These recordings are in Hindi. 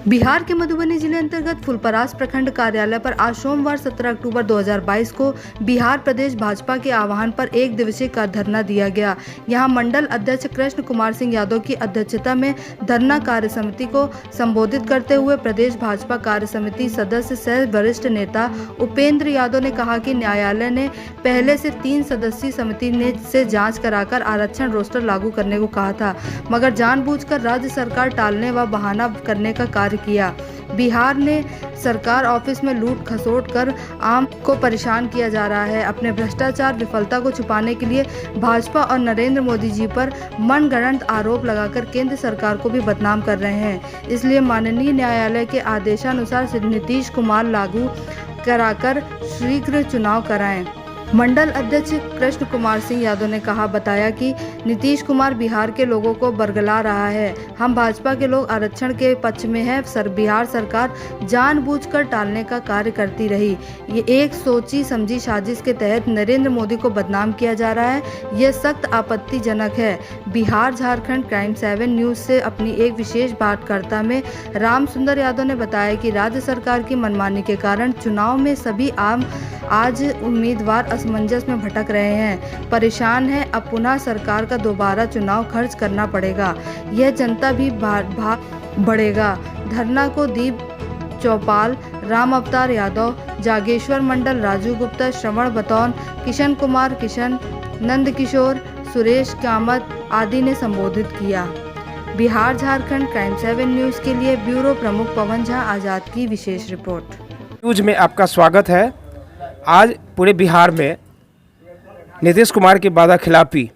बिहार के मधुबनी जिले अंतर्गत फुलपरास प्रखंड कार्यालय पर आज सोमवार 17 अक्टूबर 2022 को बिहार प्रदेश भाजपा के आह्वान पर एक दिवसीय का धरना दिया गया। यहां मंडल अध्यक्ष कृष्ण कुमार सिंह यादव की अध्यक्षता में धरना कार्य समिति को संबोधित करते हुए प्रदेश भाजपा कार्य समिति सदस्य सह वरिष्ठ नेता उपेंद्र यादव ने कहा कि न्यायालय ने पहले से 3 सदस्यीय समिति से जाँच कराकर आरक्षण रोस्टर लागू करने को कहा था, मगर जानबूझकर राज्य सरकार टालने व बहाना करने का कार्य किया। बिहार ने सरकार ऑफिस में लूट खसोट कर आम को परेशान किया जा रहा है। अपने भ्रष्टाचार विफलता को छुपाने के लिए भाजपा और नरेंद्र मोदी जी पर मनगढ़ंत आरोप लगाकर केंद्र सरकार को भी बदनाम कर रहे हैं। इसलिए माननीय न्यायालय के आदेशानुसार नीतीश कुमार लागू कराकर शीघ्र चुनाव कराएं। मंडल अध्यक्ष कृष्ण कुमार सिंह यादव ने बताया कि नीतीश कुमार बिहार के लोगों को बरगला रहा है। हम भाजपा के लोग आरक्षण के पक्ष में हैं। बिहार सरकार जानबूझकर टालने का कार्य करती रही। ये एक सोची समझी साजिश के तहत नरेंद्र मोदी को बदनाम किया जा रहा है। यह सख्त आपत्तिजनक है। बिहार झारखंड क्राइम 7 न्यूज़ से अपनी एक विशेष वार्ताकार्ता में राम सुंदर यादव ने बताया कि राज्य सरकार की मनमानी के कारण चुनाव में सभी आज उम्मीदवार असमंजस में भटक रहे हैं, परेशान हैं। अब पुनः सरकार का दोबारा चुनाव खर्च करना पड़ेगा। यह जनता भी भाग बढ़ेगा। धरना को दीप चौपाल, राम अवतार यादव, जागेश्वर मंडल, राजू गुप्ता, श्रवण बतौन, किशन कुमार किशन, नंद किशोर, सुरेश कामत आदि ने संबोधित किया। बिहार झारखंड क्राइम 7 न्यूज़ के लिए ब्यूरो प्रमुख पवन झा आज़ाद की विशेष रिपोर्ट। न्यूज़ में आपका स्वागत है। आज पूरे बिहार में नीतीश कुमार की वादा खिलाफी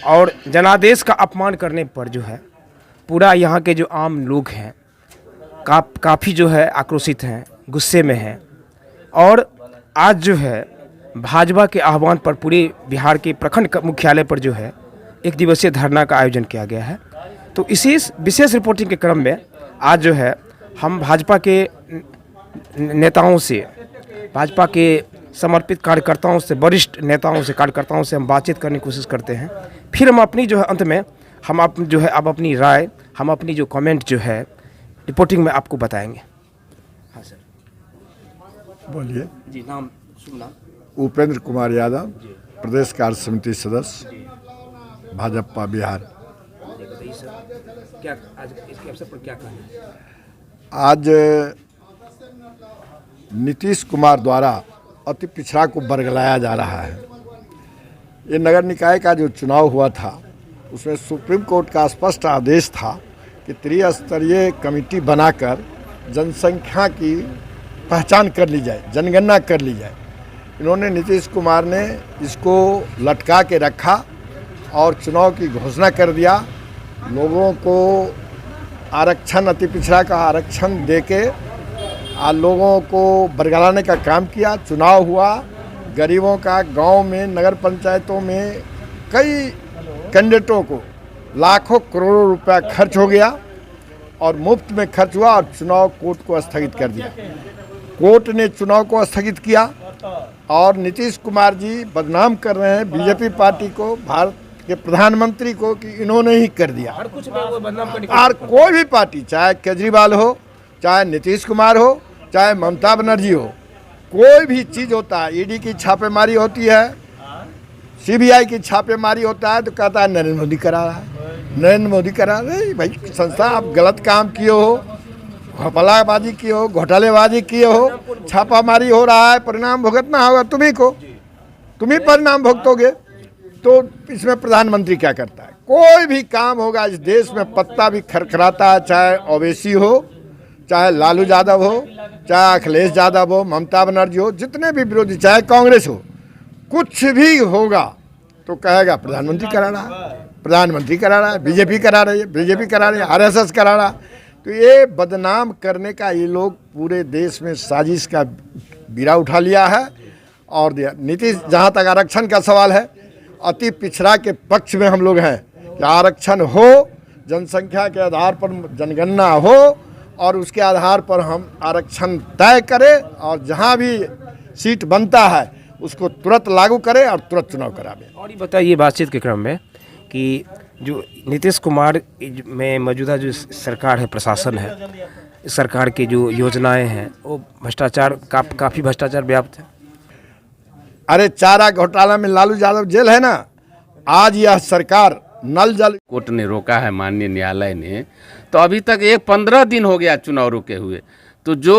और जनादेश का अपमान करने पर जो है पूरा यहाँ के जो आम लोग हैं काफ़ी जो है आक्रोशित हैं, गुस्से में हैं। और आज जो है भाजपा के आह्वान पर पूरे बिहार के प्रखंड मुख्यालय पर जो है एक दिवसीय धरना का आयोजन किया गया है। तो इसी विशेष रिपोर्टिंग के क्रम में आज जो है हम भाजपा के नेताओं से, भाजपा के समर्पित कार्यकर्ताओं से, वरिष्ठ नेताओं से, कार्यकर्ताओं से हम बातचीत करने की कोशिश करते हैं। फिर हम अपनी जो है अंत में हम जो है अब अपनी राय, हम अपनी जो कमेंट जो है रिपोर्टिंग में आपको बताएंगे। हाँ सर, बोलिए जी। नाम शुभ नाम? उपेंद्र कुमार यादव, प्रदेश कार्य समिति सदस्य, भाजपा बिहार। बताइए सर, क्या आज इसके अवसर पर क्या कहना है? आज नीतीश कुमार द्वारा अति पिछड़ा को बरगलाया जा रहा है। ये नगर निकाय का जो चुनाव हुआ था उसमें सुप्रीम कोर्ट का स्पष्ट आदेश था कि त्रिस्तरीय कमेटी बनाकर जनसंख्या की पहचान कर ली जाए, जनगणना कर ली जाए। इन्होंने, नीतीश कुमार ने इसको लटका के रखा और चुनाव की घोषणा कर दिया। लोगों को आरक्षण, अति पिछड़ा का आरक्षण देके लोगों को बरगलाने का काम किया। चुनाव हुआ, गरीबों का गांव में, नगर पंचायतों में कई कैंडिडेटों को लाखों करोड़ों रुपया खर्च हो गया और मुफ्त में खर्च हुआ और चुनाव कोर्ट को स्थगित कर दिया। कोर्ट ने चुनाव को स्थगित किया और नीतीश कुमार जी बदनाम कर रहे हैं बीजेपी पार्टी को, भारत के प्रधानमंत्री को, कि इन्होंने ही कर दिया। हर कुछ में वो बदनाम करने और कोई भी पार्टी, चाहे केजरीवाल हो, चाहे नीतीश कुमार हो, चाहे ममता बनर्जी हो, कोई भी चीज़ होता है, ईडी की छापेमारी होती है, सीबीआई की छापेमारी होता है तो कहता है नरेंद्र मोदी करा रहा है, नरेंद्र मोदी करा रहे। भाई संस्था, आप गलत काम किए हो, घपलाबाजी किए हो, घोटालेबाजी किए हो, छापामारी हो रहा है, परिणाम भुगतना होगा तुम्ही को, तुम ही परिणाम भुगतोगे। तो इसमें प्रधानमंत्री क्या करता है? कोई भी काम होगा इस देश में पत्ता भी खरखराता है, चाहे ओवैसी हो, चाहे लालू यादव हो, चाहे अखिलेश यादव हो, ममता बनर्जी हो, जितने भी विरोधी, चाहे कांग्रेस हो, कुछ भी होगा तो कहेगा प्रधानमंत्री करा रहा है, प्रधानमंत्री करा रहा है, बीजेपी करा रही है, बीजेपी करा रही है, आरएसएस करा रहा है। तो ये बदनाम करने का ये लोग पूरे देश में साजिश का बीड़ा उठा लिया है और दिया। नीतीश, जहाँ तक आरक्षण का सवाल है, अति पिछड़ा के पक्ष में हम लोग हैं कि आरक्षण हो, जनसंख्या के आधार पर जनगणना हो और उसके आधार पर हम आरक्षण तय करें और जहाँ भी सीट बनता है उसको तुरंत लागू करे और तुरंत चुनाव करावे। और ये बताइए बातचीत के क्रम में कि जो नीतीश कुमार में मौजूदा जो सरकार है, प्रशासन है, इस सरकार की जो योजनाएं हैं वो भ्रष्टाचार काफ़ी भ्रष्टाचार व्याप्त है। अरे चारा घोटाला में लालू यादव जेल है ना, आज यह सरकार नल जल कोर्ट ने रोका है, माननीय न्यायालय ने, तो अभी तक 15 दिन हो गया चुनाव रुके हुए। तो जो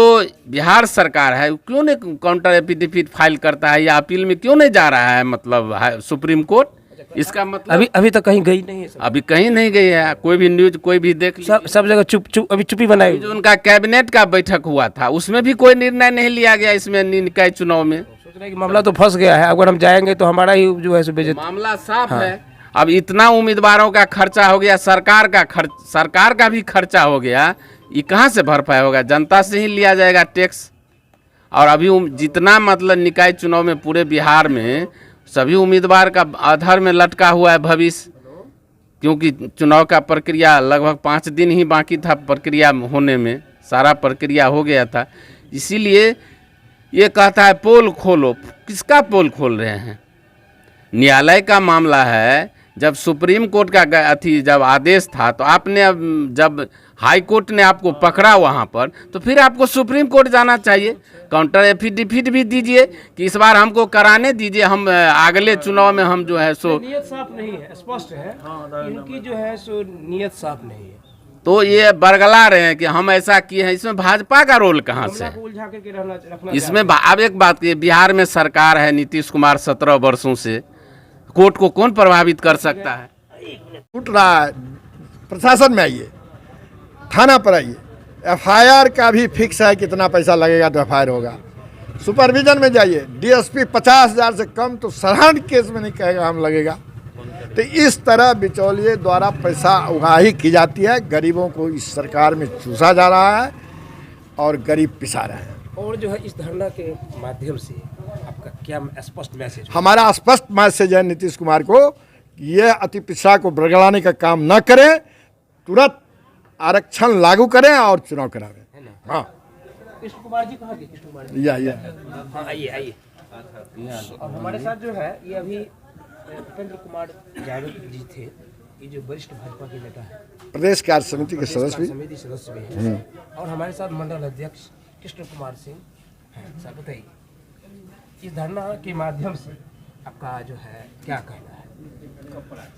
बिहार सरकार है क्यों नहीं काउंटर एफिडेविट फाइल करता है या अपील में क्यों नहीं जा रहा है, मतलब सुप्रीम कोर्ट? इसका मतलब अभी तक कहीं गई नहीं है, अभी कहीं नहीं गई है। कोई भी न्यूज कोई भी देख सब जगह चुप्पी बनाई। जो उनका कैबिनेट का बैठक हुआ था उसमें भी कोई निर्णय नहीं लिया गया इसमें निकाय चुनाव में। सोच रहे हैं कि मामला तो फंस गया है, अगर हम जाएंगे तो हमारा ही जो है बेइज्जती। मामला साफ है। अब इतना उम्मीदवारों का खर्चा हो गया, सरकार का भी खर्चा हो गया, ये कहाँ से भरपाई होगा? जनता से ही लिया जाएगा टैक्स। और अभी जितना मतलब निकाय चुनाव में पूरे बिहार में सभी उम्मीदवार का आधार में लटका हुआ है भविष्य, क्योंकि चुनाव का प्रक्रिया लगभग 5 दिन ही बाकी था प्रक्रिया होने में, सारा प्रक्रिया हो गया था। इसीलिए ये कहता है पोल खोलो। किसका पोल खोल रहे हैं? न्यायालय का मामला है। जब सुप्रीम कोर्ट का जब आदेश था तो आपने जब हाई कोर्ट ने आपको पकड़ा वहाँ पर, तो फिर आपको सुप्रीम कोर्ट जाना चाहिए, काउंटर एफिडेविट भी दीजिए कि इस बार हमको कराने दीजिए, हम अगले चुनाव में हम जो है सो। नियत साफ नहीं है, स्पष्ट है इनकी जो है सो नियत साफ नहीं है। तो ये बरगला रहे हैं कि हम ऐसा किए हैं। इसमें भाजपा का रोल कहाँ से है? इसमें अब एक बात की, बिहार में सरकार है नीतीश कुमार 17 वर्षों से, कोर्ट को कौन प्रभावित कर सकता है? टूट रहा है। प्रशासन में आइए, थाना पर आइए, एफआईआर का भी फिक्स है कितना पैसा लगेगा तो एफआईआर होगा। सुपरविजन में जाइए, डीएसपी 50,000 से कम तो साधारण केस में नहीं कहेगा हम लगेगा। तो इस तरह बिचौलिए द्वारा पैसा उगाही की जाती है, गरीबों को इस सरकार में चूसा जा रहा है और गरीब पिसा रहे हैं। और जो है इस धरना के माध्यम से आपका क्या स्पष्ट मैसेज? हमारा स्पष्ट मैसेज है नीतीश कुमार को, ये अति पिछड़ा को बरगलाने का काम न करें, तुरंत आरक्षण लागू करें और चुनाव करावें। हाँ, कृष्ण कुमार जी कहाँ गए? कृष्ण कुमार जी हाँ, आइए। और हमारे साथ जो है ये अभी उपेंद्र कुमार यादव जी थे, ये जो वरिष्ठ भाजपा के नेता है, प्रदेश कार्य समिति के सदस्य भी हैं, और हमारे साथ मंडल अध्यक्ष कृष्ण कुमार सिंह हैं। सर बताइए, इस धरना के माध्यम से आपका जो है क्या कहना है?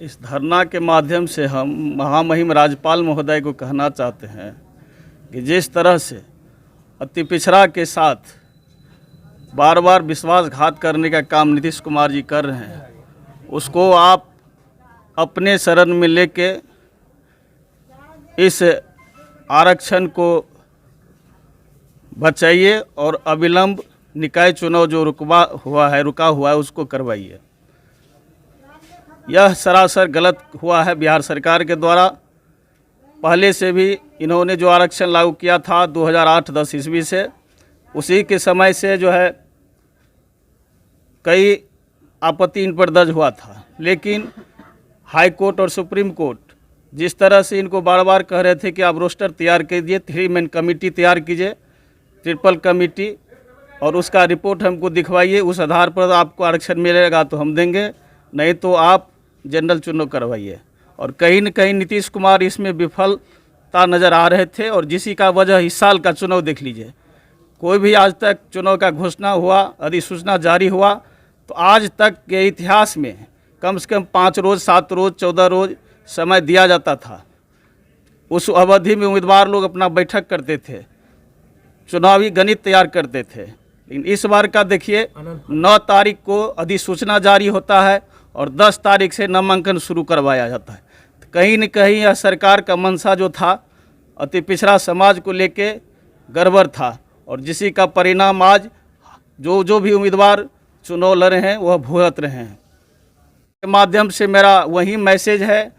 इस धरना के माध्यम से हम महामहिम राज्यपाल महोदय को कहना चाहते हैं कि जिस तरह से अति पिछड़ा के साथ बार बार विश्वासघात करने का काम नीतीश कुमार जी कर रहे हैं, उसको आप अपने शरण में लेके इस आरक्षण को बचाइए और अविलंब निकाय चुनाव जो रुका हुआ है उसको करवाइए। यह सरासर गलत हुआ है बिहार सरकार के द्वारा। पहले से भी इन्होंने जो आरक्षण लागू किया था 2008-10 ईस्वी से, उसी के समय से जो है कई आपत्ति इन पर दर्ज हुआ था, लेकिन हाई कोर्ट और सुप्रीम कोर्ट जिस तरह से इनको बार बार कह रहे थे कि आप रोस्टर तैयार कीजिए, 3 मैन कमेटी तैयार कीजिए, ट्रिपल कमेटी, और उसका रिपोर्ट हमको दिखवाइए, उस आधार पर आपको आरक्षण मिलेगा तो हम देंगे, नहीं तो आप जनरल चुनाव करवाइए। और कहीं न कहीं नीतीश कुमार इसमें विफलता नज़र आ रहे थे, और जिसी का वजह इस साल का चुनाव देख लीजिए। कोई भी आज तक चुनाव का घोषणा हुआ, अधिसूचना जारी हुआ, तो आज तक के इतिहास में कम से कम 5 रोज़, 7 रोज़, 14 रोज़ समय दिया जाता था। उस अवधि में उम्मीदवार लोग अपना बैठक करते थे, चुनावी गणित तैयार करते थे। लेकिन इस बार का देखिए, 9 तारीख को अधिसूचना जारी होता है और 10 तारीख से नामांकन शुरू करवाया जाता है। तो कहीं न कहीं यह सरकार का मंशा जो था अति पिछड़ा समाज को लेके गड़बड़ था, और जिसी का परिणाम आज जो भी उम्मीदवार चुनाव लड़ रहे हैं वह भुगत रहे हैं। के माध्यम से मेरा वही मैसेज है,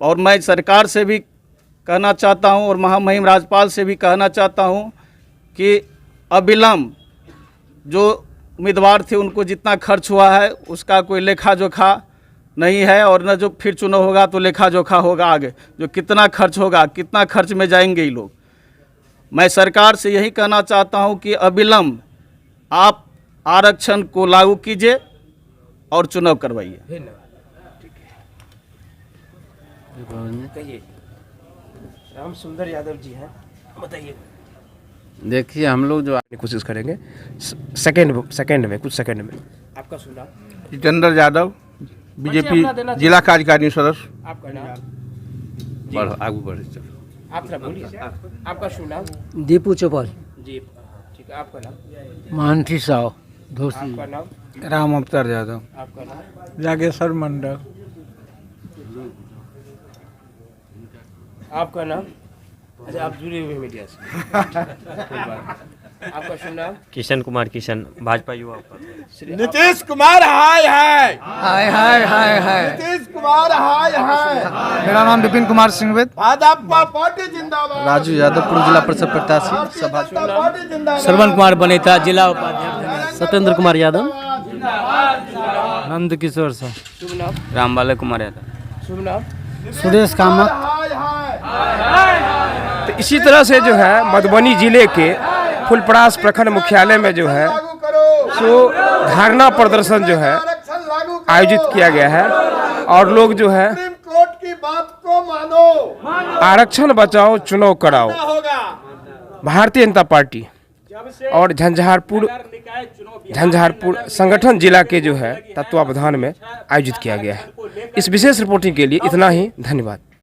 और मैं सरकार से भी कहना चाहता हूं और महामहिम राज्यपाल से भी कहना चाहता हूं कि अविलंब जो उम्मीदवार थे उनको जितना खर्च हुआ है उसका कोई लेखा जोखा नहीं है, और न जो फिर चुनाव होगा तो लेखा जोखा होगा आगे, जो कितना खर्च होगा, कितना खर्च में जाएंगे ये लोग। मैं सरकार से यही कहना चाहता हूं कि अविलंब आप आरक्षण को लागू कीजिए और चुनाव करवाइए। कहिए, राम सुंदर यादव जी हैं, बताइए। देखिए हम लोग जो कोशिश करेंगे सेकंड में, कुछ सेकंड में। आपका सुना? जितेंद्र यादव, बीजेपी जिला कार्यकारिणी सदस्य। आपका नाम? बढ़ आगू बढ़े चलो। आप जरा बोलिए। आपका सुना? दीपू चौपाल, जी ठीक है। आपका नाम? मानसी साव धोसी, आपका नाम? राम अवतार यादव, आपका नाम? जागेश्वर मंडल। आपका नाम? अच्छा, आप जुड़े हुए मीडिया से। कोई बात नहीं। आपका शुभ नाम? किशन कुमार किशन, भाजपा युवा। नीतीश कुमार हाय हाय, हाय हाय हाय हाय। नीतीश कुमार हाय हाय। मेरा नाम विपिन कुमार सिंहवेद, भाजपा पार्टी जिंदाबाद। राजू यादव, पूर्व जिला परिषद प्रत्याशी सभा। भारतीय जनता पार्टी जिंदाबाद। श्रवण कुमार बनेता, जिला उपाध्यक्ष। सत्येंद्र कुमार यादव, नंद किशोर सर। शुभ नाम? रामबाला कुमार यादव। शुभ नाम? सुरेश कामत। हाय हाय। तो इसी तरह से जो है मधुबनी जिले के फुलपरास प्रखंड मुख्यालय में जो है लागू करो। सो धरना प्रदर्शन जो है आरक्षण लागू करो। आयोजित किया गया है और लोग जो है सुप्रीम कोर्ट की बात को मानो। आरक्षण बचाओ चुनाव कराओ, होगा। भारतीय जनता पार्टी और झंझारपुर संगठन जिला के जो है तत्वावधान में आयोजित किया गया है। इस विशेष रिपोर्टिंग के लिए इतना ही, धन्यवाद।